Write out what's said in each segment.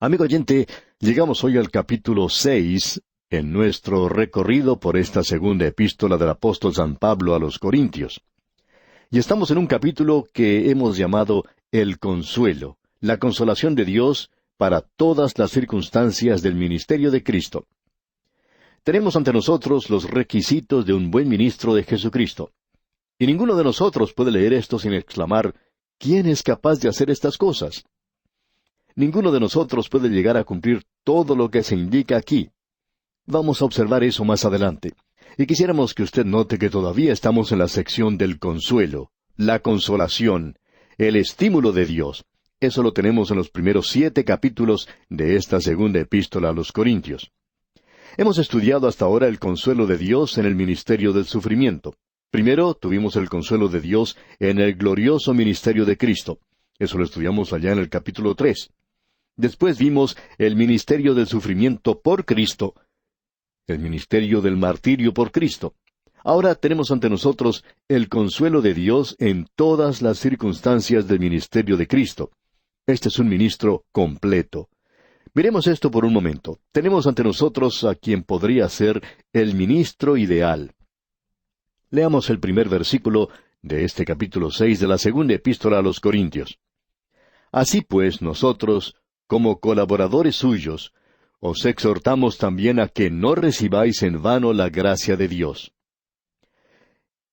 Amigo oyente, llegamos hoy al capítulo 6 en nuestro recorrido por esta segunda epístola del apóstol San Pablo a los Corintios. Y estamos en un capítulo que hemos llamado El Consuelo, la consolación de Dios para todas las circunstancias del ministerio de Cristo. Tenemos ante nosotros los requisitos de un buen ministro de Jesucristo. Y ninguno de nosotros puede leer esto sin exclamar, ¿quién es capaz de hacer estas cosas? Ninguno de nosotros puede llegar a cumplir todo lo que se indica aquí. Vamos a observar eso más adelante. Y quisiéramos que usted note que todavía estamos en la sección del consuelo, la consolación, el estímulo de Dios. Eso lo tenemos en los primeros 7 capítulos de esta segunda epístola a los Corintios. Hemos estudiado hasta ahora el consuelo de Dios en el ministerio del sufrimiento. Primero tuvimos el consuelo de Dios en el glorioso ministerio de Cristo. Eso lo estudiamos allá en el capítulo 3. Después vimos el ministerio del sufrimiento por Cristo, el ministerio del martirio por Cristo. Ahora tenemos ante nosotros el consuelo de Dios en todas las circunstancias del ministerio de Cristo. Este es un ministro completo. Miremos esto por un momento. Tenemos ante nosotros a quien podría ser el ministro ideal. Leamos el primer versículo de este capítulo 6 de la segunda epístola a los Corintios. Así pues, nosotros, como colaboradores suyos, os exhortamos también a que no recibáis en vano la gracia de Dios.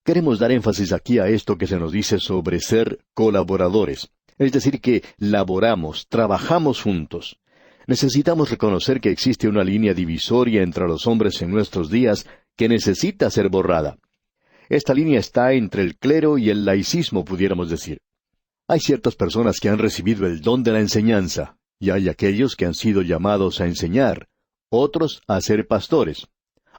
Queremos dar énfasis aquí a esto que se nos dice sobre ser colaboradores, es decir, que laboramos, trabajamos juntos. Necesitamos reconocer que existe una línea divisoria entre los hombres en nuestros días que necesita ser borrada. Esta línea está entre el clero y el laicismo, pudiéramos decir. Hay ciertas personas que han recibido el don de la enseñanza, y hay aquellos que han sido llamados a enseñar, otros a ser pastores.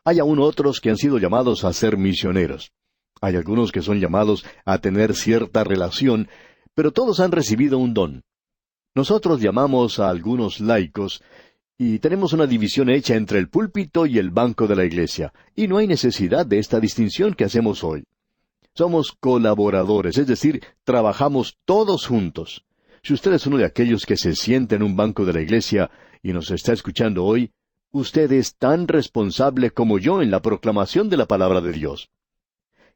Hay aún otros que han sido llamados a ser misioneros. Hay algunos que son llamados a tener cierta relación, pero todos han recibido un don. Nosotros llamamos a algunos laicos, y tenemos una división hecha entre el púlpito y el banco de la iglesia, y no hay necesidad de esta distinción que hacemos hoy. Somos colaboradores, es decir, trabajamos todos juntos. Si usted es uno de aquellos que se sienta en un banco de la iglesia y nos está escuchando hoy, usted es tan responsable como yo en la proclamación de la palabra de Dios.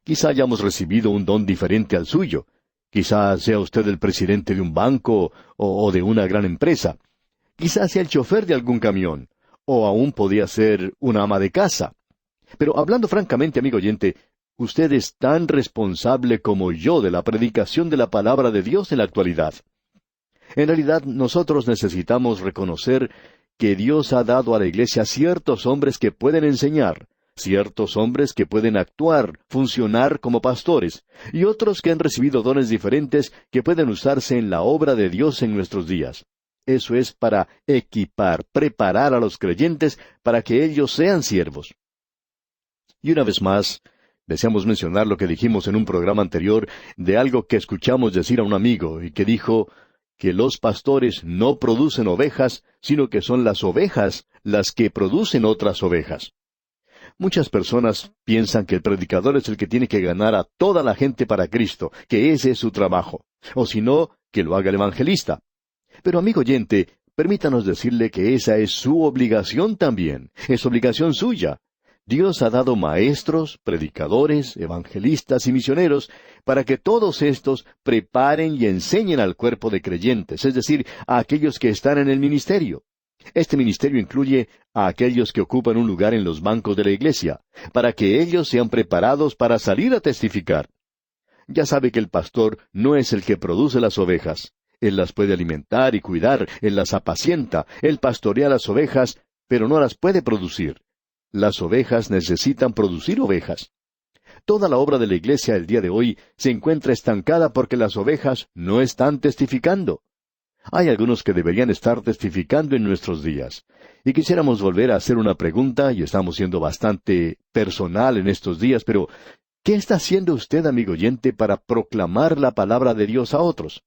Quizá hayamos recibido un don diferente al suyo. Quizá sea usted el presidente de un banco o de una gran empresa. Quizá sea el chofer de algún camión, o aún podía ser una ama de casa. Pero hablando francamente, amigo oyente, usted es tan responsable como yo de la predicación de la palabra de Dios en la actualidad. En realidad, nosotros necesitamos reconocer que Dios ha dado a la iglesia ciertos hombres que pueden enseñar, ciertos hombres que pueden actuar, funcionar como pastores, y otros que han recibido dones diferentes que pueden usarse en la obra de Dios en nuestros días. Eso es para equipar, preparar a los creyentes para que ellos sean siervos. Y una vez más, deseamos mencionar lo que dijimos en un programa anterior de algo que escuchamos decir a un amigo y que dijo que los pastores no producen ovejas, sino que son las ovejas las que producen otras ovejas. Muchas personas piensan que el predicador es el que tiene que ganar a toda la gente para Cristo, que ese es su trabajo, o si no, que lo haga el evangelista. Pero amigo oyente, permítanos decirle que esa es su obligación también, es obligación suya. Dios ha dado maestros, predicadores, evangelistas y misioneros para que todos estos preparen y enseñen al cuerpo de creyentes, es decir, a aquellos que están en el ministerio. Este ministerio incluye a aquellos que ocupan un lugar en los bancos de la iglesia, para que ellos sean preparados para salir a testificar. Ya sabe que el pastor no es el que produce las ovejas. Él las puede alimentar y cuidar, él las apacienta, él pastorea las ovejas, pero no las puede producir. Las ovejas necesitan producir ovejas. Toda la obra de la iglesia el día de hoy se encuentra estancada porque las ovejas no están testificando. Hay algunos que deberían estar testificando en nuestros días. Y quisiéramos volver a hacer una pregunta, y estamos siendo bastante personal en estos días, pero ¿qué está haciendo usted, amigo oyente, para proclamar la palabra de Dios a otros?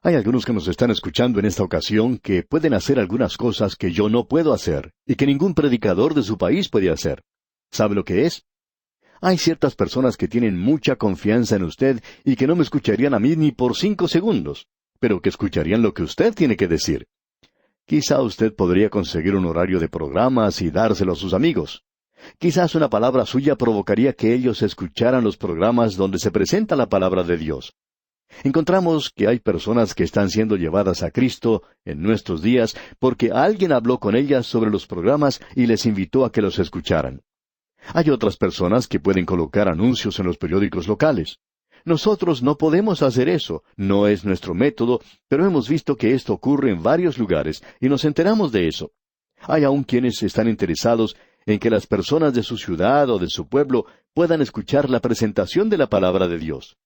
Hay algunos que nos están escuchando en esta ocasión que pueden hacer algunas cosas que yo no puedo hacer, y que ningún predicador de su país puede hacer. ¿Sabe lo que es? Hay ciertas personas que tienen mucha confianza en usted y que no me escucharían a mí ni por 5 segundos, pero que escucharían lo que usted tiene que decir. Quizá usted podría conseguir un horario de programas y dárselo a sus amigos. Quizás una palabra suya provocaría que ellos escucharan los programas donde se presenta la palabra de Dios. Encontramos que hay personas que están siendo llevadas a Cristo en nuestros días porque alguien habló con ellas sobre los programas y les invitó a que los escucharan. Hay otras personas que pueden colocar anuncios en los periódicos locales. Nosotros no podemos hacer eso, no es nuestro método, pero hemos visto que esto ocurre en varios lugares y nos enteramos de eso. Hay aún quienes están interesados en que las personas de su ciudad o de su pueblo puedan escuchar la presentación de la palabra de Dios.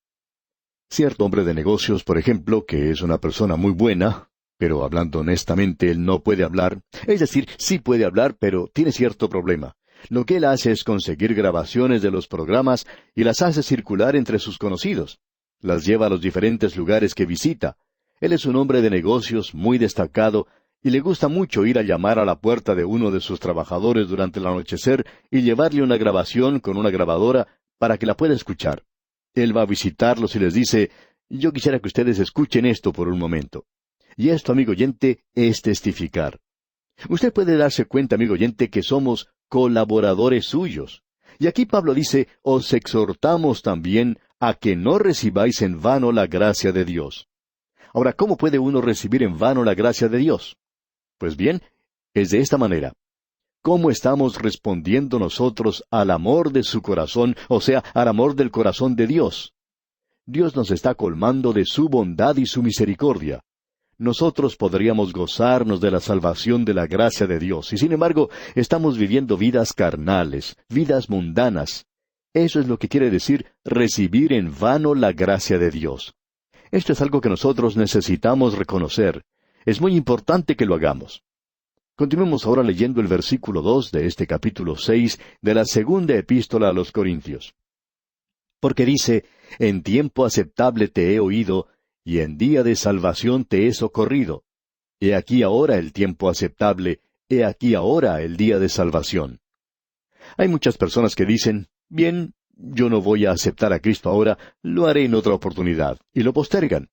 Cierto hombre de negocios, por ejemplo, que es una persona muy buena, pero hablando honestamente, él no puede hablar. Es decir, sí puede hablar, pero tiene cierto problema. Lo que él hace es conseguir grabaciones de los programas y las hace circular entre sus conocidos. Las lleva a los diferentes lugares que visita. Él es un hombre de negocios muy destacado y le gusta mucho ir a llamar a la puerta de uno de sus trabajadores durante el anochecer y llevarle una grabación con una grabadora para que la pueda escuchar. Él va a visitarlos y les dice, yo quisiera que ustedes escuchen esto por un momento. Y esto, amigo oyente, es testificar. Usted puede darse cuenta, amigo oyente, que somos colaboradores suyos. Y aquí Pablo dice, os exhortamos también a que no recibáis en vano la gracia de Dios. Ahora, ¿cómo puede uno recibir en vano la gracia de Dios? Pues bien, es de esta manera. ¿Cómo estamos respondiendo nosotros al amor de su corazón, o sea, al amor del corazón de Dios? Dios nos está colmando de su bondad y su misericordia. Nosotros podríamos gozarnos de la salvación de la gracia de Dios, y sin embargo, estamos viviendo vidas carnales, vidas mundanas. Eso es lo que quiere decir recibir en vano la gracia de Dios. Esto es algo que nosotros necesitamos reconocer. Es muy importante que lo hagamos. Continuemos ahora leyendo el versículo 2 de este capítulo 6 de la segunda epístola a los Corintios. Porque dice, en tiempo aceptable te he oído, y en día de salvación te he socorrido. He aquí ahora el tiempo aceptable, he aquí ahora el día de salvación. Hay muchas personas que dicen, bien, yo no voy a aceptar a Cristo ahora, lo haré en otra oportunidad, y lo postergan.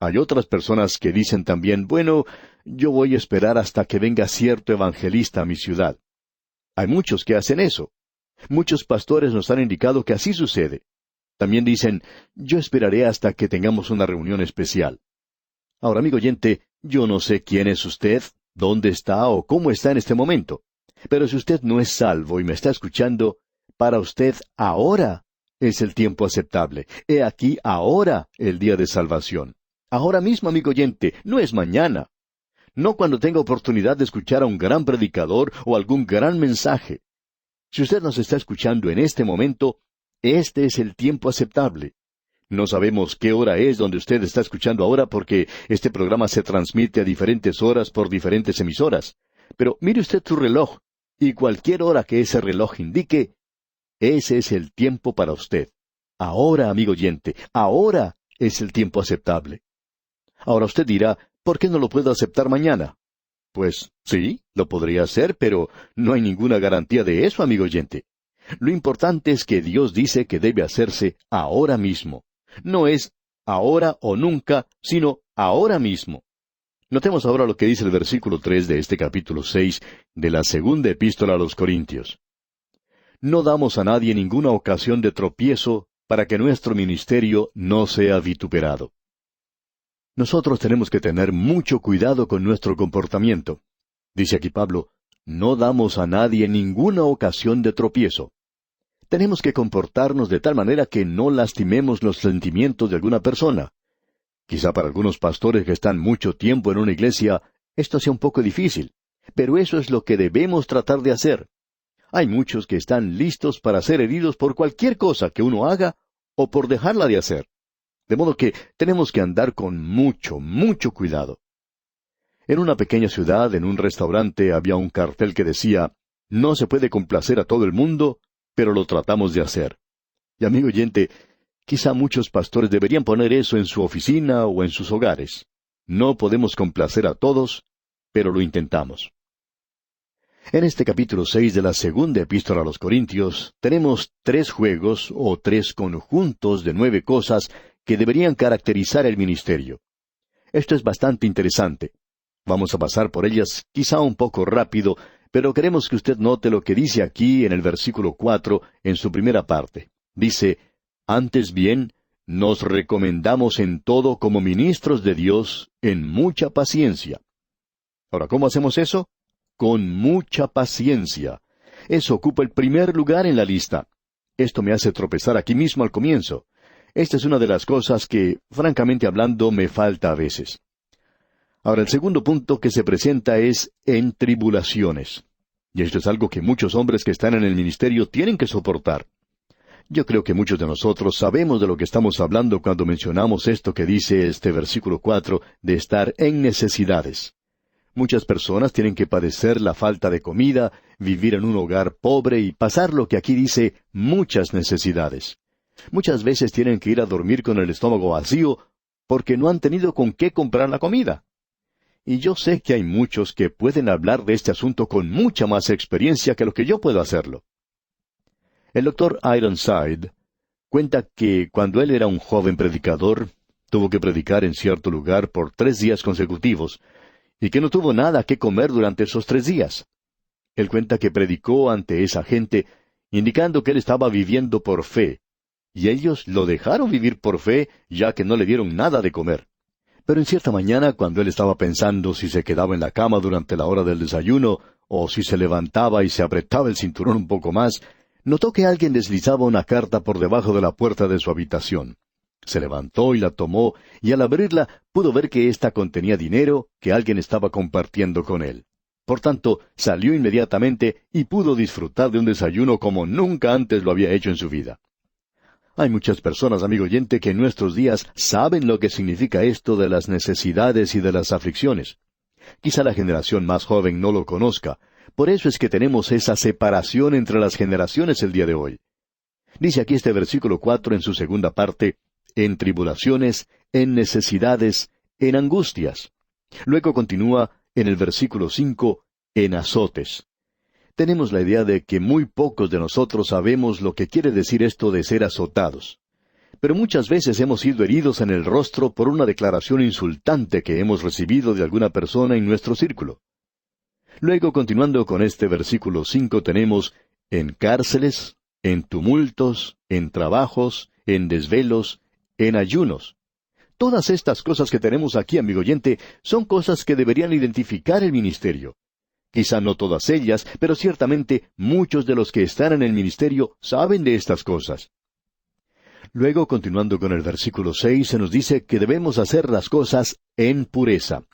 Hay otras personas que dicen también, bueno, yo voy a esperar hasta que venga cierto evangelista a mi ciudad. Hay muchos que hacen eso. Muchos pastores nos han indicado que así sucede. También dicen, yo esperaré hasta que tengamos una reunión especial. Ahora, amigo oyente, yo no sé quién es usted, dónde está o cómo está en este momento. Pero si usted no es salvo y me está escuchando, para usted ahora es el tiempo aceptable. He aquí ahora el día de salvación. Ahora mismo, amigo oyente, no es mañana. No cuando tenga oportunidad de escuchar a un gran predicador o algún gran mensaje. Si usted nos está escuchando en este momento, este es el tiempo aceptable. No sabemos qué hora es donde usted está escuchando ahora porque este programa se transmite a diferentes horas por diferentes emisoras. Pero mire usted su reloj, y cualquier hora que ese reloj indique, ese es el tiempo para usted. Ahora, amigo oyente, ahora es el tiempo aceptable. Ahora usted dirá, ¿por qué no lo puedo aceptar mañana? Pues sí, lo podría hacer, pero no hay ninguna garantía de eso, amigo oyente. Lo importante es que Dios dice que debe hacerse ahora mismo. No es ahora o nunca, sino ahora mismo. Notemos ahora lo que dice el versículo 3 de este capítulo 6 de la segunda epístola a los Corintios. No damos a nadie ninguna ocasión de tropiezo para que nuestro ministerio no sea vituperado. Nosotros tenemos que tener mucho cuidado con nuestro comportamiento. Dice aquí Pablo, no damos a nadie ninguna ocasión de tropiezo. Tenemos que comportarnos de tal manera que no lastimemos los sentimientos de alguna persona. Quizá para algunos pastores que están mucho tiempo en una iglesia, esto sea un poco difícil, pero eso es lo que debemos tratar de hacer. Hay muchos que están listos para ser heridos por cualquier cosa que uno haga o por dejarla de hacer. De modo que tenemos que andar con mucho, mucho cuidado. En una pequeña ciudad, en un restaurante, había un cartel que decía, no se puede complacer a todo el mundo, pero lo tratamos de hacer. Y amigo oyente, quizá muchos pastores deberían poner eso en su oficina o en sus hogares. No podemos complacer a todos, pero lo intentamos. En este capítulo 6 de la segunda epístola a los Corintios, tenemos 3 juegos o 3 conjuntos de 9 cosas que deberían caracterizar el ministerio. Esto es bastante interesante. Vamos a pasar por ellas quizá un poco rápido, pero queremos que usted note lo que dice aquí en el versículo 4, en su primera parte. Dice, antes bien, nos recomendamos en todo como ministros de Dios, en mucha paciencia. Ahora, ¿cómo hacemos eso? Con mucha paciencia. Eso ocupa el primer lugar en la lista. Esto me hace tropezar aquí mismo al comienzo. Esta es una de las cosas que, francamente hablando, me falta a veces. Ahora, el segundo punto que se presenta es en tribulaciones. Y esto es algo que muchos hombres que están en el ministerio tienen que soportar. Yo creo que muchos de nosotros sabemos de lo que estamos hablando cuando mencionamos esto que dice este versículo 4, de estar en necesidades. Muchas personas tienen que padecer la falta de comida, vivir en un hogar pobre y pasar lo que aquí dice muchas necesidades. Muchas veces tienen que ir a dormir con el estómago vacío porque no han tenido con qué comprar la comida. Y yo sé que hay muchos que pueden hablar de este asunto con mucha más experiencia que lo que yo puedo hacerlo. El doctor Ironside cuenta que cuando él era un joven predicador, tuvo que predicar en cierto lugar por 3 días consecutivos, y que no tuvo nada que comer durante esos 3 días. Él cuenta que predicó ante esa gente, indicando que él estaba viviendo por fe, y ellos lo dejaron vivir por fe, ya que no le dieron nada de comer. Pero en cierta mañana, cuando él estaba pensando si se quedaba en la cama durante la hora del desayuno, o si se levantaba y se apretaba el cinturón un poco más, notó que alguien deslizaba una carta por debajo de la puerta de su habitación. Se levantó y la tomó, y al abrirla pudo ver que ésta contenía dinero que alguien estaba compartiendo con él. Por tanto, salió inmediatamente y pudo disfrutar de un desayuno como nunca antes lo había hecho en su vida. Hay muchas personas, amigo oyente, que en nuestros días saben lo que significa esto de las necesidades y de las aflicciones. Quizá la generación más joven no lo conozca. Por eso es que tenemos esa separación entre las generaciones el día de hoy. Dice aquí este versículo 4 en su segunda parte, en tribulaciones, en necesidades, en angustias. Luego continúa en el versículo 5, en azotes. Tenemos la idea de que muy pocos de nosotros sabemos lo que quiere decir esto de ser azotados. Pero muchas veces hemos sido heridos en el rostro por una declaración insultante que hemos recibido de alguna persona en nuestro círculo. Luego, continuando con este versículo 5, tenemos en cárceles, en tumultos, en trabajos, en desvelos, en ayunos. Todas estas cosas que tenemos aquí, amigo oyente, son cosas que deberían identificar el ministerio. Quizá no todas ellas, pero ciertamente muchos de los que están en el ministerio saben de estas cosas. Luego, continuando con el versículo 6, se nos dice que debemos hacer las cosas en pureza.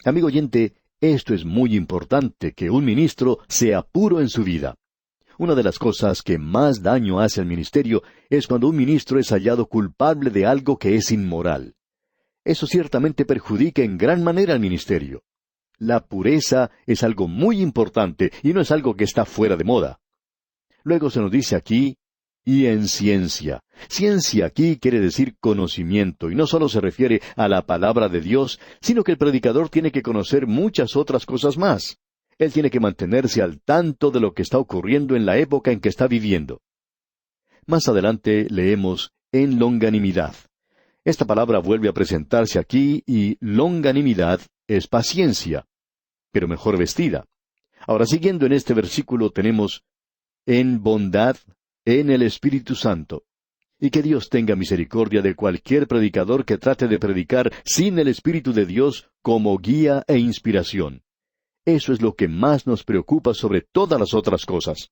Amigo oyente, esto es muy importante, que un ministro sea puro en su vida. Una de las cosas que más daño hace al ministerio es cuando un ministro es hallado culpable de algo que es inmoral. Eso ciertamente perjudica en gran manera al ministerio. La pureza es algo muy importante y no es algo que está fuera de moda. Luego se nos dice aquí, y en ciencia. Ciencia aquí quiere decir conocimiento, y no solo se refiere a la palabra de Dios, sino que el predicador tiene que conocer muchas otras cosas más. Él tiene que mantenerse al tanto de lo que está ocurriendo en la época en que está viviendo. Más adelante leemos en longanimidad. Esta palabra vuelve a presentarse aquí y longanimidad es paciencia, pero mejor vestida. Ahora, siguiendo en este versículo, tenemos en bondad, en el Espíritu Santo. Y que Dios tenga misericordia de cualquier predicador que trate de predicar sin el Espíritu de Dios como guía e inspiración. Eso es lo que más nos preocupa sobre todas las otras cosas.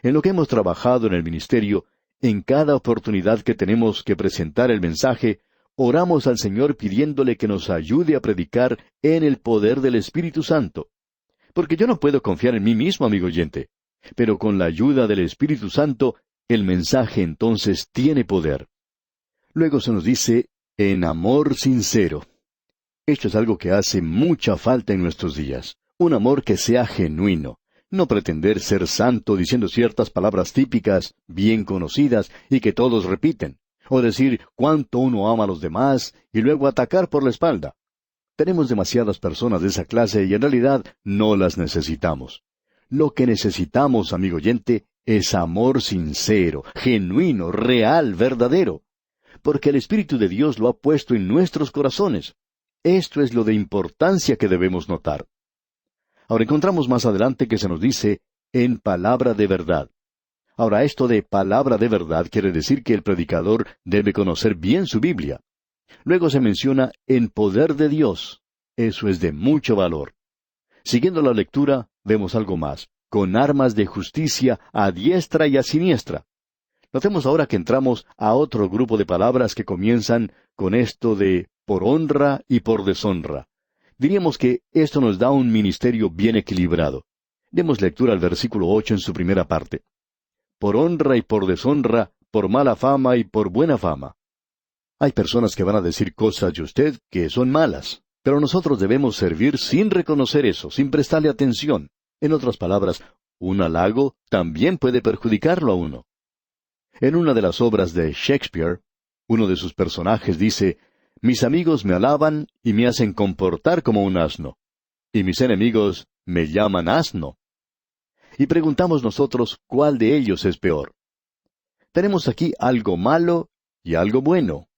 En lo que hemos trabajado en el ministerio, en cada oportunidad que tenemos que presentar el mensaje, oramos al Señor pidiéndole que nos ayude a predicar en el poder del Espíritu Santo. Porque yo no puedo confiar en mí mismo, amigo oyente. Pero con la ayuda del Espíritu Santo, el mensaje entonces tiene poder. Luego se nos dice, en amor sincero. Esto es algo que hace mucha falta en nuestros días. Un amor que sea genuino. No pretender ser santo diciendo ciertas palabras típicas, bien conocidas, y que todos repiten. O decir cuánto uno ama a los demás, y luego atacar por la espalda. Tenemos demasiadas personas de esa clase y en realidad no las necesitamos. Lo que necesitamos, amigo oyente, es amor sincero, genuino, real, verdadero. Porque el Espíritu de Dios lo ha puesto en nuestros corazones. Esto es lo de importancia que debemos notar. Ahora encontramos más adelante que se nos dice, en palabra de verdad. Ahora, esto de palabra de verdad quiere decir que el predicador debe conocer bien su Biblia. Luego se menciona en poder de Dios. Eso es de mucho valor. Siguiendo la lectura, vemos algo más. Con armas de justicia a diestra y a siniestra. Notemos ahora que entramos a otro grupo de palabras que comienzan con esto de por honra y por deshonra. Diríamos que esto nos da un ministerio bien equilibrado. Demos lectura al versículo 8 en su primera parte. Por honra y por deshonra, por mala fama y por buena fama. Hay personas que van a decir cosas de usted que son malas, pero nosotros debemos servir sin reconocer eso, sin prestarle atención. En otras palabras, un halago también puede perjudicarlo a uno. En una de las obras de Shakespeare, uno de sus personajes dice, mis amigos me alaban y me hacen comportar como un asno, y mis enemigos me llaman asno. Y preguntamos nosotros, ¿cuál de ellos es peor? Tenemos aquí algo malo y algo bueno.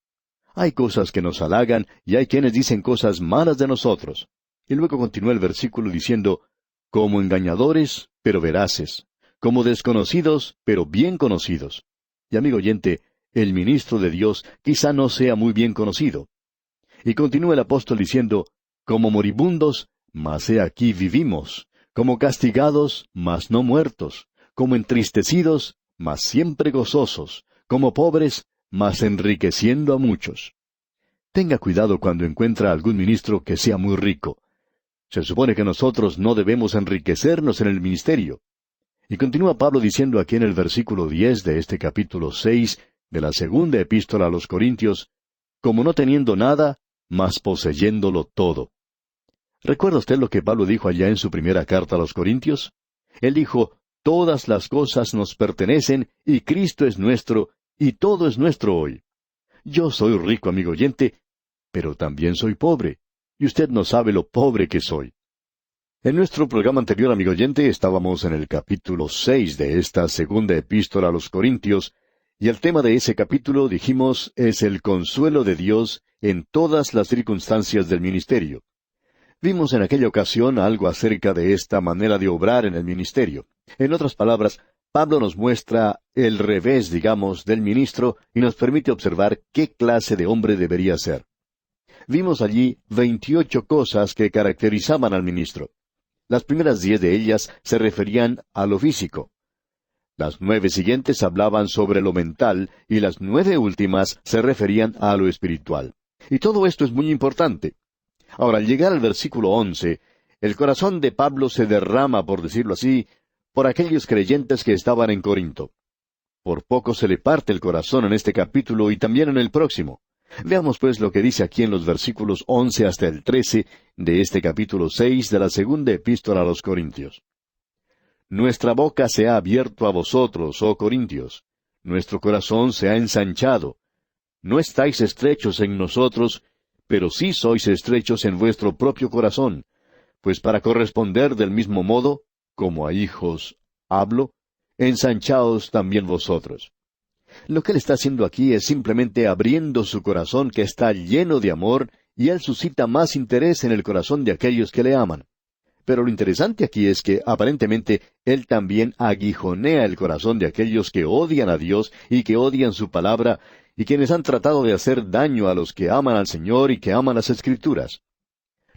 Hay cosas que nos halagan y hay quienes dicen cosas malas de nosotros. Y luego continúa el versículo diciendo, como engañadores, pero veraces, como desconocidos, pero bien conocidos. Y amigo oyente, el ministro de Dios quizá no sea muy bien conocido. Y continúa el apóstol diciendo, como moribundos, mas he aquí vivimos, como castigados, mas no muertos, como entristecidos, mas siempre gozosos, como pobres, mas enriqueciendo a muchos. Tenga cuidado cuando encuentra algún ministro que sea muy rico. Se supone que nosotros no debemos enriquecernos en el ministerio. Y continúa Pablo diciendo aquí en el versículo 10 de este capítulo 6 de la segunda epístola a los Corintios, como no teniendo nada, mas poseyéndolo todo. ¿Recuerda usted lo que Pablo dijo allá en su primera carta a los Corintios? Él dijo, todas las cosas nos pertenecen, y Cristo es nuestro, y todo es nuestro hoy. Yo soy rico, amigo oyente, pero también soy pobre, y usted no sabe lo pobre que soy. En nuestro programa anterior, amigo oyente, estábamos en el capítulo 6 de esta segunda epístola a los Corintios, y el tema de ese capítulo, dijimos, es el consuelo de Dios en todas las circunstancias del ministerio. Vimos en aquella ocasión algo acerca de esta manera de obrar en el ministerio. En otras palabras, Pablo nos muestra el revés, digamos, del ministro y nos permite observar qué clase de hombre debería ser. Vimos allí 28 cosas que caracterizaban al ministro. Las primeras 10 de ellas se referían a lo físico. Las 9 siguientes hablaban sobre lo mental y las 9 últimas se referían a lo espiritual. Y todo esto es muy importante. Ahora, al llegar al versículo 11, el corazón de Pablo se derrama, por decirlo así, por aquellos creyentes que estaban en Corinto. Por poco se le parte el corazón en este capítulo y también en el próximo. Veamos pues lo que dice aquí en los versículos 11 hasta el 13 de este capítulo 6 de la segunda epístola a los Corintios. Nuestra boca se ha abierto a vosotros, oh Corintios. Nuestro corazón se ha ensanchado. No estáis estrechos en nosotros, pero sí sois estrechos en vuestro propio corazón, pues para corresponder del mismo modo, como a hijos hablo, ensanchaos también vosotros. Lo que él está haciendo aquí es simplemente abriendo su corazón que está lleno de amor, y él suscita más interés en el corazón de aquellos que le aman. Pero lo interesante aquí es que aparentemente él también aguijonea el corazón de aquellos que odian a Dios y que odian su palabra, y quienes han tratado de hacer daño a los que aman al Señor y que aman las Escrituras.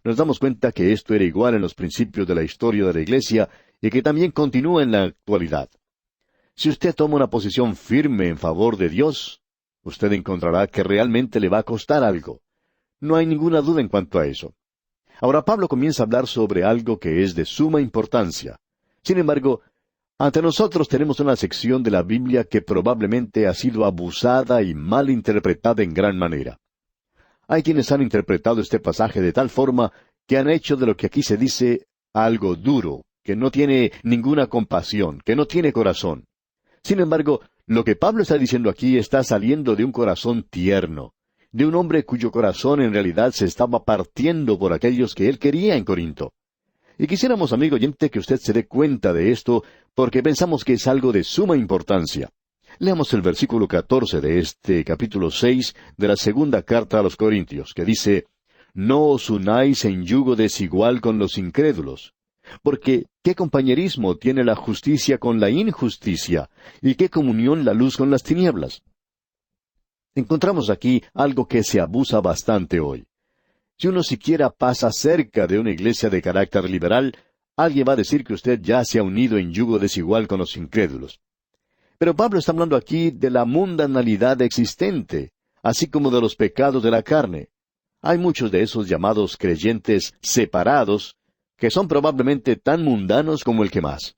Nos damos cuenta que esto era igual en los principios de la historia de la Iglesia y que también continúa en la actualidad. Si usted toma una posición firme en favor de Dios, usted encontrará que realmente le va a costar algo. No hay ninguna duda en cuanto a eso. Ahora Pablo comienza a hablar sobre algo que es de suma importancia. Sin embargo, ante nosotros tenemos una sección de la Biblia que probablemente ha sido abusada y mal interpretada en gran manera. Hay quienes han interpretado este pasaje de tal forma que han hecho de lo que aquí se dice algo duro, que no tiene ninguna compasión, que no tiene corazón. Sin embargo, lo que Pablo está diciendo aquí está saliendo de un corazón tierno, de un hombre cuyo corazón en realidad se estaba partiendo por aquellos que él quería en Corinto. Y quisiéramos, amigo oyente, que usted se dé cuenta de esto, porque pensamos que es algo de suma importancia. Leamos el versículo 14 de este capítulo 6 de la segunda carta a los Corintios, que dice, no os unáis en yugo desigual con los incrédulos. Porque, ¿qué compañerismo tiene la justicia con la injusticia? ¿Y qué comunión la luz con las tinieblas? Encontramos aquí algo que se abusa bastante hoy. Si uno siquiera pasa cerca de una iglesia de carácter liberal, alguien va a decir que usted ya se ha unido en yugo desigual con los incrédulos. Pero Pablo está hablando aquí de la mundanalidad existente, así como de los pecados de la carne. Hay muchos de esos llamados creyentes separados, que son probablemente tan mundanos como el que más.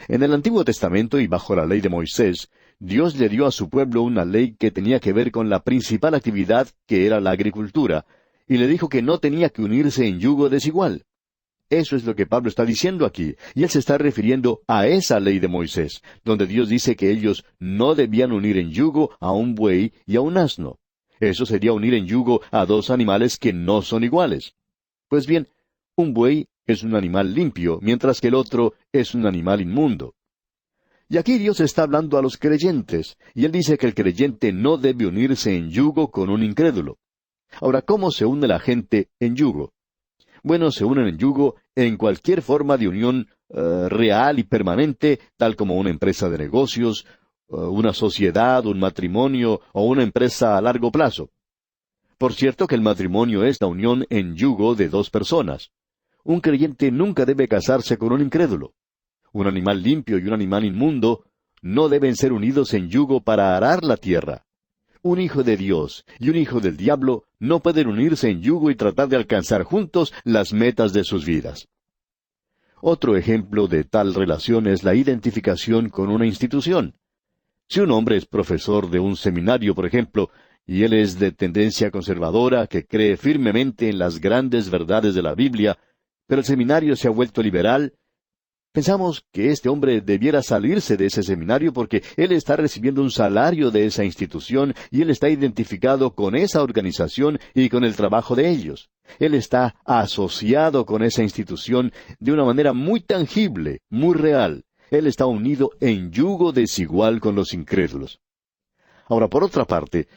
En el Antiguo Testamento y bajo la ley de Moisés, Dios le dio a su pueblo una ley que tenía que ver con la principal actividad, que era la agricultura, y le dijo que no tenía que unirse en yugo desigual. Eso es lo que Pablo está diciendo aquí, y él se está refiriendo a esa ley de Moisés, donde Dios dice que ellos no debían unir en yugo a un buey y a un asno. Eso sería unir en yugo a dos animales que no son iguales. Pues bien, un buey es un animal limpio, mientras que el otro es un animal inmundo. Y aquí Dios está hablando a los creyentes, y Él dice que el creyente no debe unirse en yugo con un incrédulo. Ahora, ¿cómo se une la gente en yugo? Bueno, se unen en yugo en cualquier forma de unión real y permanente, tal como una empresa de negocios, una sociedad, un matrimonio o una empresa a largo plazo. Por cierto que el matrimonio es la unión en yugo de dos personas. Un creyente nunca debe casarse con un incrédulo. Un animal limpio y un animal inmundo no deben ser unidos en yugo para arar la tierra. Un hijo de Dios y un hijo del diablo no pueden unirse en yugo y tratar de alcanzar juntos las metas de sus vidas. Otro ejemplo de tal relación es la identificación con una institución. Si un hombre es profesor de un seminario, por ejemplo, y él es de tendencia conservadora, que cree firmemente en las grandes verdades de la Biblia, pero el seminario se ha vuelto liberal, pensamos que este hombre debiera salirse de ese seminario porque él está recibiendo un salario de esa institución y él está identificado con esa organización y con el trabajo de ellos. Él está asociado con esa institución de una manera muy tangible, muy real. Él está unido en yugo desigual con los incrédulos. Ahora, por otra parte,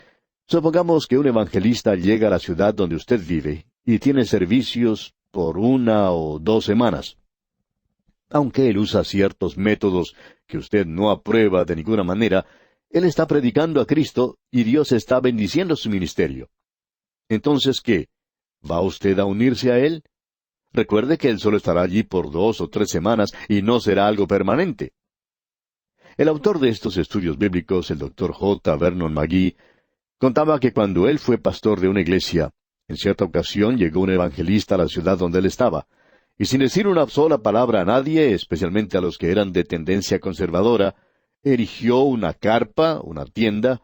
supongamos que un evangelista llega a la ciudad donde usted vive y tiene servicios por 1 o 2 semanas. Aunque él usa ciertos métodos que usted no aprueba de ninguna manera, él está predicando a Cristo y Dios está bendiciendo su ministerio. Entonces, ¿qué? ¿Va usted a unirse a él? Recuerde que él solo estará allí por 2 o 3 semanas y no será algo permanente. El autor de estos estudios bíblicos, el Dr. J. Vernon McGee, contaba que cuando él fue pastor de una iglesia, en cierta ocasión llegó un evangelista a la ciudad donde él estaba, y sin decir una sola palabra a nadie, especialmente a los que eran de tendencia conservadora, erigió una carpa, una tienda,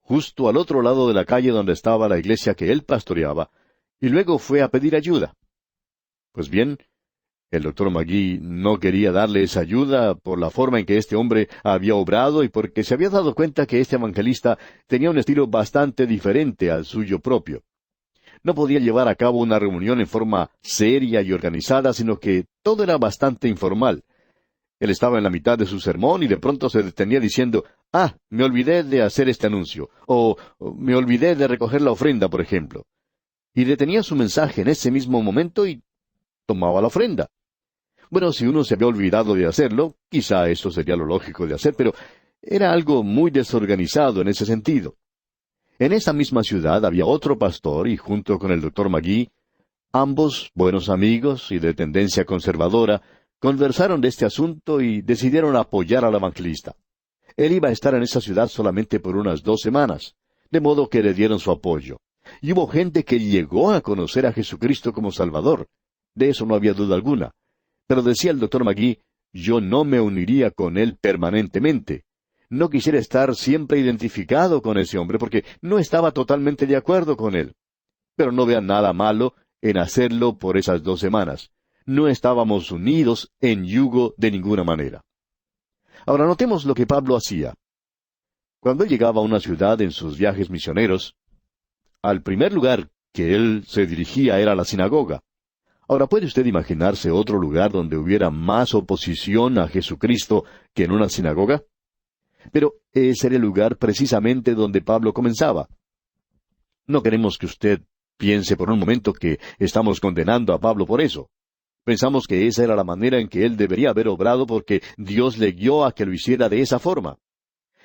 justo al otro lado de la calle donde estaba la iglesia que él pastoreaba, y luego fue a pedir ayuda. Pues bien, el Dr. McGee no quería darle esa ayuda por la forma en que este hombre había obrado y porque se había dado cuenta que este evangelista tenía un estilo bastante diferente al suyo propio. No podía llevar a cabo una reunión en forma seria y organizada, sino que todo era bastante informal. Él estaba en la mitad de su sermón y de pronto se detenía diciendo, me olvidé de hacer este anuncio, o me olvidé de recoger la ofrenda, por ejemplo. Y detenía su mensaje en ese mismo momento y tomaba la ofrenda. Bueno, si uno se había olvidado de hacerlo, quizá esto sería lo lógico de hacer, pero era algo muy desorganizado en ese sentido. En esa misma ciudad había otro pastor y junto con el Dr. McGee, ambos buenos amigos y de tendencia conservadora, conversaron de este asunto y decidieron apoyar al evangelista. Él iba a estar en esa ciudad solamente por unas 2 semanas, de modo que le dieron su apoyo. Y hubo gente que llegó a conocer a Jesucristo como Salvador. De eso no había duda alguna. Pero decía el Dr. McGee, yo no me uniría con él permanentemente. No quisiera estar siempre identificado con ese hombre porque no estaba totalmente de acuerdo con él. Pero no vean nada malo en hacerlo por esas 2 semanas. No estábamos unidos en yugo de ninguna manera. Ahora notemos lo que Pablo hacía. Cuando él llegaba a una ciudad en sus viajes misioneros, al primer lugar que él se dirigía era la sinagoga. Ahora, ¿puede usted imaginarse otro lugar donde hubiera más oposición a Jesucristo que en una sinagoga? Pero ese era el lugar precisamente donde Pablo comenzaba. No queremos que usted Piense por un momento que estamos condenando a Pablo por eso. Pensamos que esa era la manera en que él debería haber obrado porque Dios le guió a que lo hiciera de esa forma.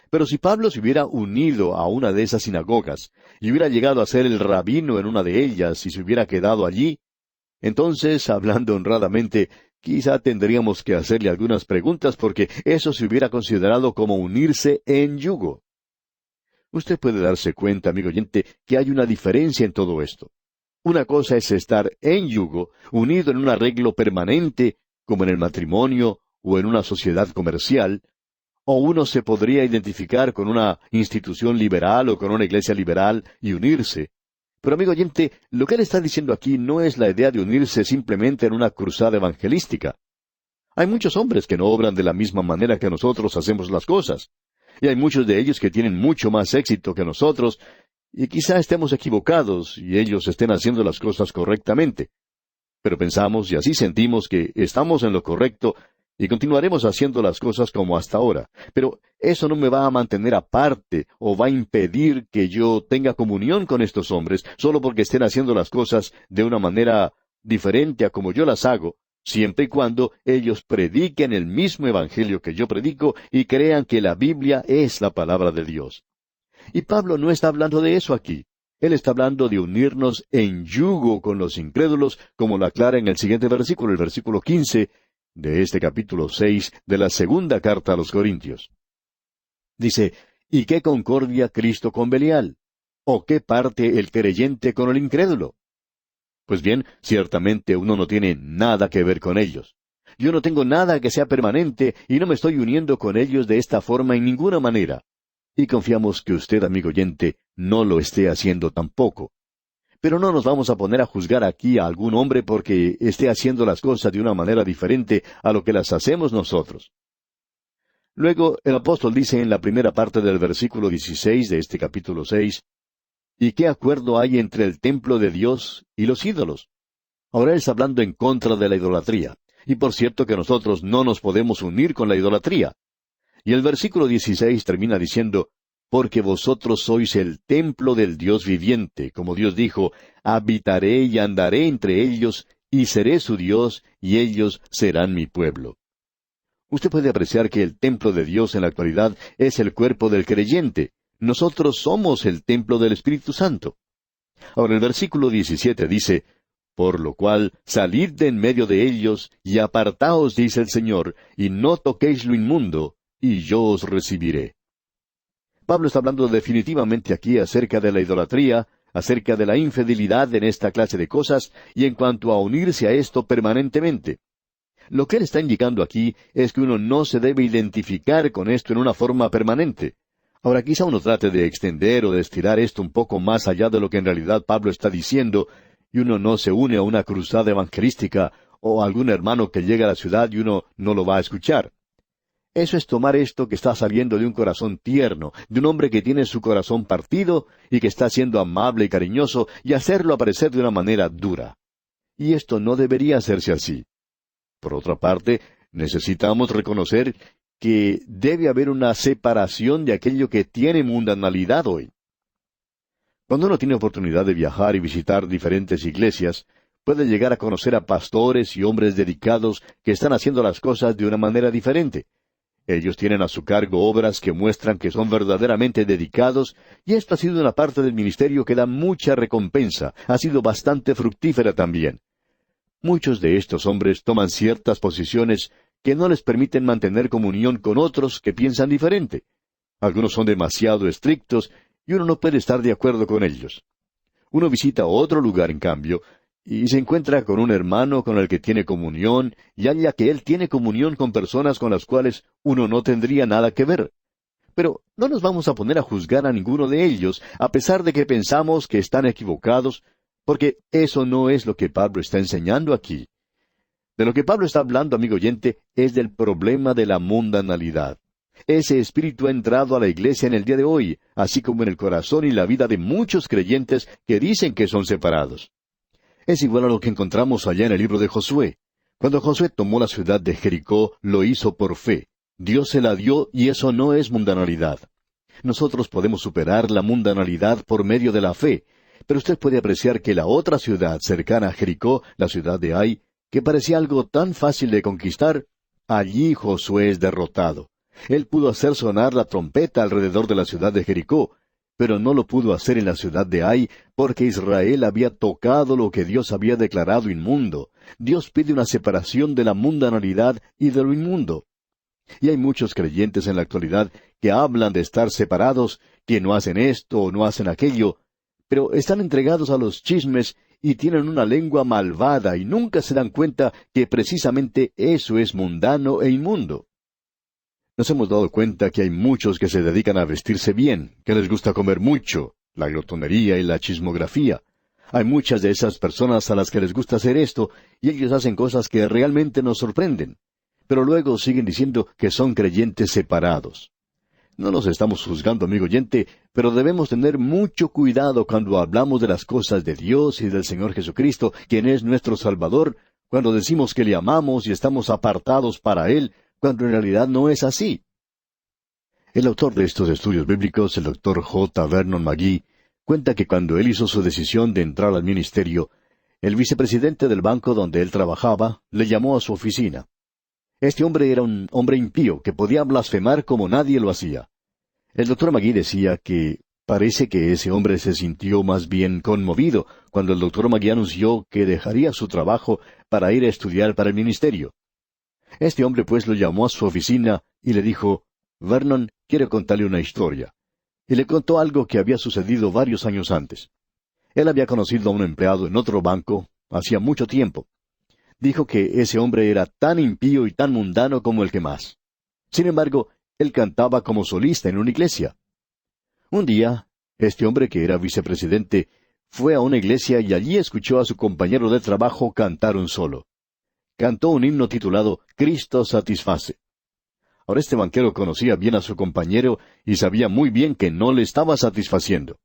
Pero si Pablo se hubiera unido a una de esas sinagogas y hubiera llegado a ser el rabino en una de ellas y se hubiera quedado allí, entonces, hablando honradamente, quizá tendríamos que hacerle algunas preguntas porque eso se hubiera considerado como unirse en yugo. Usted puede darse cuenta, amigo oyente, que hay una diferencia en todo esto. Una cosa es estar en yugo, unido en un arreglo permanente, como en el matrimonio o en una sociedad comercial, o uno se podría identificar con una institución liberal o con una iglesia liberal y unirse. Pero amigo oyente, lo que él está diciendo aquí no es la idea de unirse simplemente en una cruzada evangelística. Hay muchos hombres que no obran de la misma manera que nosotros hacemos las cosas. Y hay muchos de ellos que tienen mucho más éxito que nosotros, y quizá estemos equivocados y ellos estén haciendo las cosas correctamente. Pero pensamos y así sentimos que estamos en lo correcto y continuaremos haciendo las cosas como hasta ahora. Pero eso no me va a mantener aparte o va a impedir que yo tenga comunión con estos hombres solo porque estén haciendo las cosas de una manera diferente a como yo las hago, siempre y cuando ellos prediquen el mismo evangelio que yo predico y crean que la Biblia es la palabra de Dios. Y Pablo no está hablando de eso aquí. Él está hablando de unirnos en yugo con los incrédulos, como lo aclara en el siguiente versículo, el versículo 15, de este capítulo 6 de la segunda carta a los Corintios. Dice, ¿y qué concordia Cristo con Belial? ¿O qué parte el creyente con el incrédulo? Pues bien, ciertamente uno no tiene nada que ver con ellos. Yo no tengo nada que sea permanente y no me estoy uniendo con ellos de esta forma en ninguna manera. Y confiamos que usted, amigo oyente, no lo esté haciendo tampoco. Pero no nos vamos a poner a juzgar aquí a algún hombre porque esté haciendo las cosas de una manera diferente a lo que las hacemos nosotros. Luego, el apóstol dice en la primera parte del versículo 16 de este capítulo 6, ¿y qué acuerdo hay entre el templo de Dios y los ídolos? Ahora él está hablando en contra de la idolatría. Y por cierto que nosotros no nos podemos unir con la idolatría. Y el versículo 16 termina diciendo, porque vosotros sois el templo del Dios viviente, como Dios dijo, habitaré y andaré entre ellos, y seré su Dios, y ellos serán mi pueblo. Usted puede apreciar que el templo de Dios en la actualidad es el cuerpo del creyente. Nosotros somos el templo del Espíritu Santo. Ahora el versículo 17 dice, por lo cual salid de en medio de ellos, y apartaos, dice el Señor, y no toquéis lo inmundo, y yo os recibiré. Pablo está hablando definitivamente aquí acerca de la idolatría, acerca de la infidelidad en esta clase de cosas, y en cuanto a unirse a esto permanentemente. Lo que él está indicando aquí es que uno no se debe identificar con esto en una forma permanente. Ahora quizá uno trate de extender o de estirar esto un poco más allá de lo que en realidad Pablo está diciendo, y uno no se une a una cruzada evangelística o a algún hermano que llega a la ciudad y uno no lo va a escuchar. Eso es tomar esto que está saliendo de un corazón tierno, de un hombre que tiene su corazón partido y que está siendo amable y cariñoso, y hacerlo aparecer de una manera dura. Y esto no debería hacerse así. Por otra parte, necesitamos reconocer que debe haber una separación de aquello que tiene mundanalidad hoy. Cuando uno tiene oportunidad de viajar y visitar diferentes iglesias, puede llegar a conocer a pastores y hombres dedicados que están haciendo las cosas de una manera diferente. Ellos tienen a su cargo obras que muestran que son verdaderamente dedicados, y esto ha sido una parte del ministerio que da mucha recompensa, ha sido bastante fructífera también. Muchos de estos hombres toman ciertas posiciones que no les permiten mantener comunión con otros que piensan diferente. Algunos son demasiado estrictos, y uno no puede estar de acuerdo con ellos. Uno visita otro lugar, en cambio, y se encuentra con un hermano con el que tiene comunión, y halla que él tiene comunión con personas con las cuales uno no tendría nada que ver. Pero no nos vamos a poner a juzgar a ninguno de ellos, a pesar de que pensamos que están equivocados, porque eso no es lo que Pablo está enseñando aquí. De lo que Pablo está hablando, amigo oyente, es del problema de la mundanalidad. Ese espíritu ha entrado a la iglesia en el día de hoy, así como en el corazón y la vida de muchos creyentes que dicen que son separados. Es igual a lo que encontramos allá en el libro de Josué. Cuando Josué tomó la ciudad de Jericó, lo hizo por fe. Dios se la dio y eso no es mundanalidad. Nosotros podemos superar la mundanalidad por medio de la fe, Pero usted puede apreciar que la otra ciudad cercana a Jericó, la ciudad de Ai, que parecía algo tan fácil de conquistar, allí Josué es derrotado. Él pudo hacer sonar la trompeta alrededor de la ciudad de Jericó, pero no lo pudo hacer en la ciudad de Ai, porque Israel había tocado lo que Dios había declarado inmundo. Dios pide una separación de la mundanalidad y de lo inmundo. Y hay muchos creyentes en la actualidad que hablan de estar separados, que no hacen esto o no hacen aquello, pero están entregados a los chismes y tienen una lengua malvada y nunca se dan cuenta que precisamente eso es mundano e inmundo. Nos hemos dado cuenta que hay muchos que se dedican a vestirse bien, que les gusta comer mucho, la glotonería y la chismografía. Hay muchas de esas personas a las que les gusta hacer esto, y ellos hacen cosas que realmente nos sorprenden. Pero luego siguen diciendo que son creyentes separados. No los estamos juzgando, amigo oyente, pero debemos tener mucho cuidado cuando hablamos de las cosas de Dios y del Señor Jesucristo, quien es nuestro Salvador, cuando decimos que le amamos y estamos apartados para Él, cuando en realidad no es así. El autor de estos estudios bíblicos, el Dr. J. Vernon McGee, cuenta que cuando él hizo su decisión de entrar al ministerio, el vicepresidente del banco donde él trabajaba le llamó a su oficina. Este hombre era un hombre impío que podía blasfemar como nadie lo hacía. El Dr. McGee decía que parece que ese hombre se sintió más bien conmovido cuando el Dr. McGee anunció que dejaría su trabajo para ir a estudiar para el ministerio. Este hombre pues lo llamó a su oficina y le dijo, «Vernon, quiero contarle una historia». Y le contó algo que había sucedido varios años antes. Él había conocido a un empleado en otro banco hacía mucho tiempo. Dijo que ese hombre era tan impío y tan mundano como el que más. Sin embargo, él cantaba como solista en una iglesia. Un día, este hombre que era vicepresidente fue a una iglesia y allí escuchó a su compañero de trabajo cantar un solo. Cantó un himno titulado «Cristo satisface». Ahora este banquero conocía bien a su compañero y sabía muy bien que no le estaba satisfaciendo.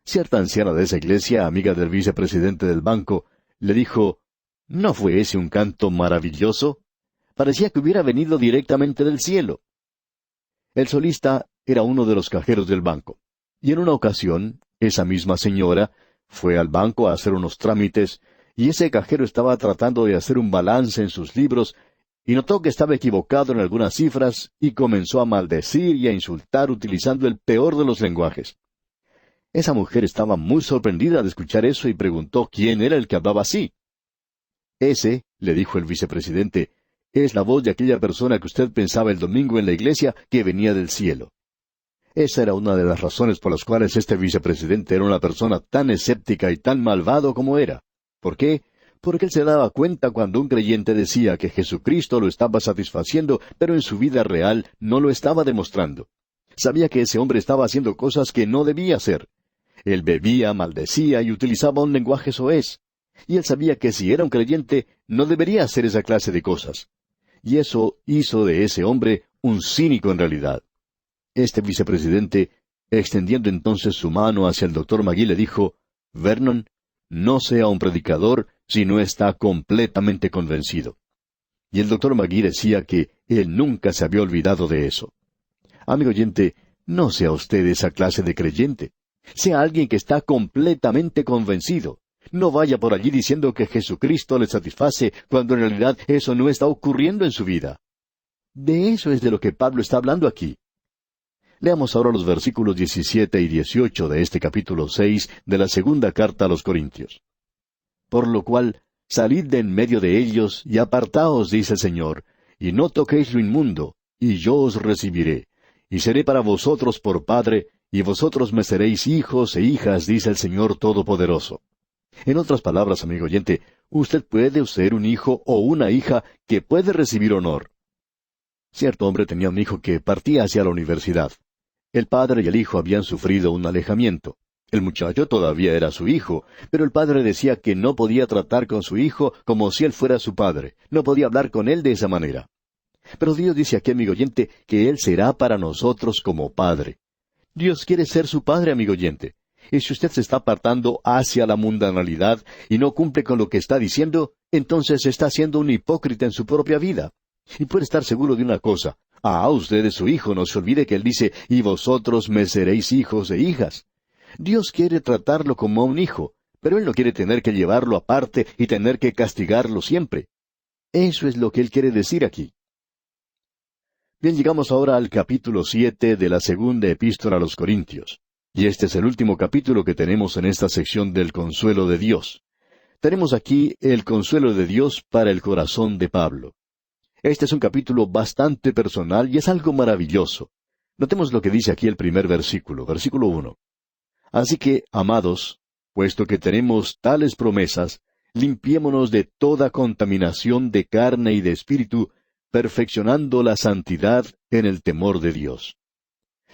Cierta anciana de esa iglesia, amiga del vicepresidente del banco, le dijo, «¿No fue ese un canto maravilloso? Parecía que hubiera venido directamente del cielo». El solista era uno de los cajeros del banco, y en una ocasión, esa misma señora fue al banco a hacer unos trámites, y ese cajero estaba tratando de hacer un balance en sus libros, y notó que estaba equivocado en algunas cifras, y comenzó a maldecir y a insultar utilizando el peor de los lenguajes. Esa mujer estaba muy sorprendida de escuchar eso y preguntó quién era el que hablaba así. «Ese», le dijo el vicepresidente, «es la voz de aquella persona que usted pensaba el domingo en la iglesia que venía del cielo». Esa era una de las razones por las cuales este vicepresidente era una persona tan escéptica y tan malvado como era. ¿Por qué? Porque él se daba cuenta cuando un creyente decía que Jesucristo lo estaba satisfaciendo, pero en su vida real no lo estaba demostrando. Sabía que ese hombre estaba haciendo cosas que no debía hacer. Él bebía, maldecía y utilizaba un lenguaje soez. Y él sabía que si era un creyente, no debería hacer esa clase de cosas. Y eso hizo de ese hombre un cínico en realidad. Este vicepresidente, extendiendo entonces su mano hacia el Dr. McGee, le dijo, «Vernon, no sea un predicador si no está completamente convencido». Y el Dr. McGee decía que él nunca se había olvidado de eso. Amigo oyente, no sea usted esa clase de creyente. Sea alguien que está completamente convencido. No vaya por allí diciendo que Jesucristo le satisface cuando en realidad eso no está ocurriendo en su vida. De eso es de lo que Pablo está hablando aquí. Leamos ahora los versículos 17 y 18 de este capítulo 6 de la segunda carta a los Corintios. «Por lo cual, salid de en medio de ellos y apartaos, dice el Señor, y no toquéis lo inmundo, y yo os recibiré, y seré para vosotros por Padre, y vosotros me seréis hijos e hijas, dice el Señor Todopoderoso». En otras palabras, amigo oyente, usted puede ser un hijo o una hija que puede recibir honor. Cierto hombre tenía un hijo que partía hacia la universidad. El padre y el hijo habían sufrido un alejamiento. El muchacho todavía era su hijo, pero el padre decía que no podía tratar con su hijo como si él fuera su padre. No podía hablar con él de esa manera. Pero Dios dice aquí, amigo oyente, que Él será para nosotros como Padre. Dios quiere ser su Padre, amigo oyente. Y si usted se está apartando hacia la mundanalidad y no cumple con lo que está diciendo, entonces está siendo un hipócrita en su propia vida. Y puede estar seguro de una cosa. Usted es su hijo, no se olvide que Él dice, «Y vosotros me seréis hijos e hijas». Dios quiere tratarlo como a un hijo, pero Él no quiere tener que llevarlo aparte y tener que castigarlo siempre. Eso es lo que Él quiere decir aquí. Bien, llegamos ahora al capítulo 7 de la segunda epístola a los Corintios. Y este es el último capítulo que tenemos en esta sección del consuelo de Dios. Tenemos aquí el consuelo de Dios para el corazón de Pablo. Este es un capítulo bastante personal y es algo maravilloso. Notemos lo que dice aquí el primer versículo, versículo 1. Así que, amados, puesto que tenemos tales promesas, limpiémonos de toda contaminación de carne y de espíritu, perfeccionando la santidad en el temor de Dios.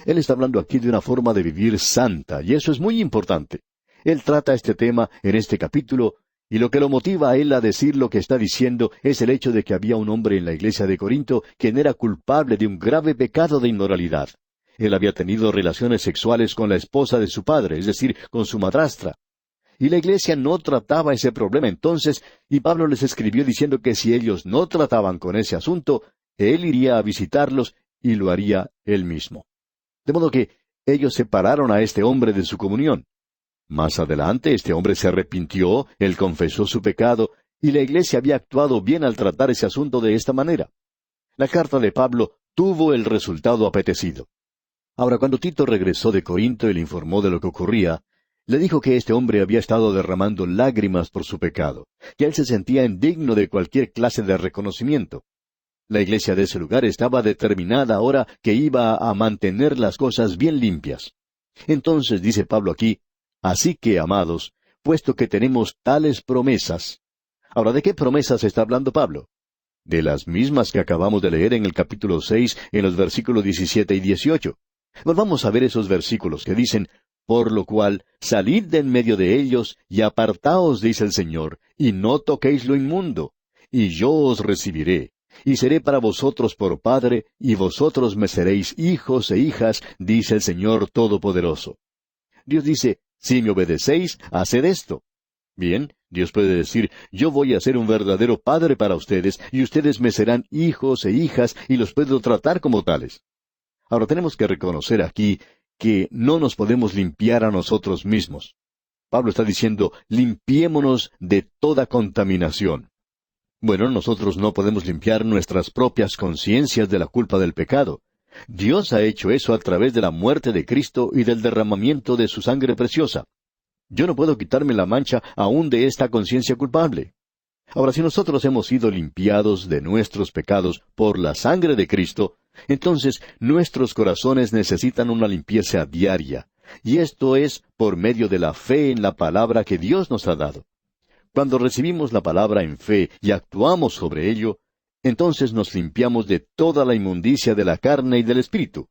Él está hablando aquí de una forma de vivir santa, y eso es muy importante. Él trata este tema en este capítulo, y lo que lo motiva a él a decir lo que está diciendo es el hecho de que había un hombre en la iglesia de Corinto quien era culpable de un grave pecado de inmoralidad. Él había tenido relaciones sexuales con la esposa de su padre, es decir, con su madrastra. Y la iglesia no trataba ese problema entonces, y Pablo les escribió diciendo que si ellos no trataban con ese asunto, él iría a visitarlos y lo haría él mismo. De modo que ellos separaron a este hombre de su comunión. Más adelante este hombre se arrepintió, él confesó su pecado, y la iglesia había actuado bien al tratar ese asunto de esta manera. La carta de Pablo tuvo el resultado apetecido. Ahora, cuando Tito regresó de Corinto y le informó de lo que ocurría, le dijo que este hombre había estado derramando lágrimas por su pecado, que él se sentía indigno de cualquier clase de reconocimiento. La iglesia de ese lugar estaba determinada ahora que iba a mantener las cosas bien limpias. Entonces dice Pablo aquí, así que, amados, puesto que tenemos tales promesas. Ahora, ¿de qué promesas está hablando Pablo? De las mismas que acabamos de leer en el capítulo 6, en los versículos 17 y 18. Volvamos a ver esos versículos que dicen, por lo cual, salid de en medio de ellos, y apartaos, dice el Señor, y no toquéis lo inmundo, y yo os recibiré, y seré para vosotros por Padre, y vosotros me seréis hijos e hijas, dice el Señor Todopoderoso. Dios dice, si me obedecéis, haced esto. Bien, Dios puede decir, yo voy a ser un verdadero padre para ustedes, y ustedes me serán hijos e hijas, y los puedo tratar como tales. Ahora tenemos que reconocer aquí que no nos podemos limpiar a nosotros mismos. Pablo está diciendo, limpiémonos de toda contaminación. Bueno, nosotros no podemos limpiar nuestras propias conciencias de la culpa del pecado. Dios ha hecho eso a través de la muerte de Cristo y del derramamiento de su sangre preciosa. Yo no puedo quitarme la mancha aún de esta conciencia culpable. Ahora, si nosotros hemos sido limpiados de nuestros pecados por la sangre de Cristo, entonces nuestros corazones necesitan una limpieza diaria, y esto es por medio de la fe en la palabra que Dios nos ha dado. Cuando recibimos la palabra en fe y actuamos sobre ello, entonces nos limpiamos de toda la inmundicia de la carne y del espíritu.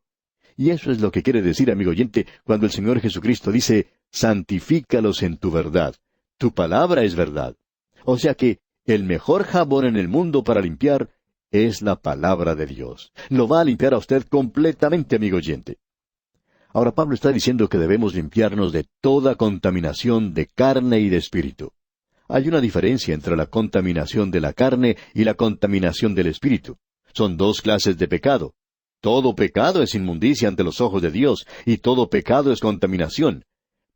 Y eso es lo que quiere decir, amigo oyente, cuando el Señor Jesucristo dice, santifícalos en tu verdad. Tu palabra es verdad. O sea que el mejor jabón en el mundo para limpiar es la palabra de Dios. Lo va a limpiar a usted completamente, amigo oyente. Ahora Pablo está diciendo que debemos limpiarnos de toda contaminación de carne y de espíritu. Hay una diferencia entre la contaminación de la carne y la contaminación del espíritu. Son dos clases de pecado. Todo pecado es inmundicia ante los ojos de Dios, y todo pecado es contaminación.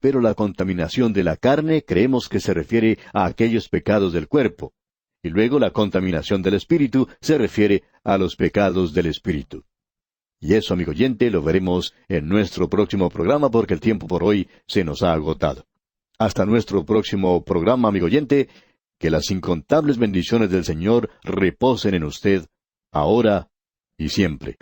Pero la contaminación de la carne creemos que se refiere a aquellos pecados del cuerpo. Y luego la contaminación del espíritu se refiere a los pecados del espíritu. Y eso, amigo oyente, lo veremos en nuestro próximo programa porque el tiempo por hoy se nos ha agotado. Hasta nuestro próximo programa, amigo oyente, que las incontables bendiciones del Señor reposen en usted, ahora y siempre.